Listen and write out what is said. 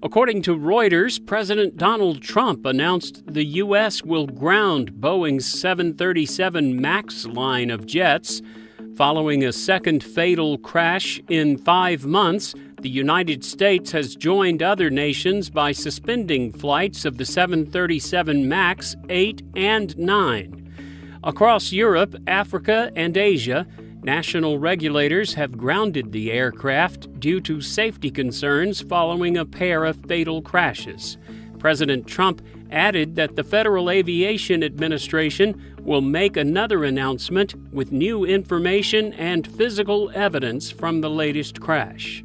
According to Reuters, President Donald Trump announced the U.S. will ground Boeing's 737 MAX line of jets. Following a second fatal crash in 5 months, the United States has joined other nations by suspending flights of the 737 MAX 8 and 9. Across Europe, Africa, and Asia, national regulators have grounded the aircraft due to safety concerns following a pair of fatal crashes. President Trump added that the Federal Aviation Administration will make another announcement with new information and physical evidence from the latest crash.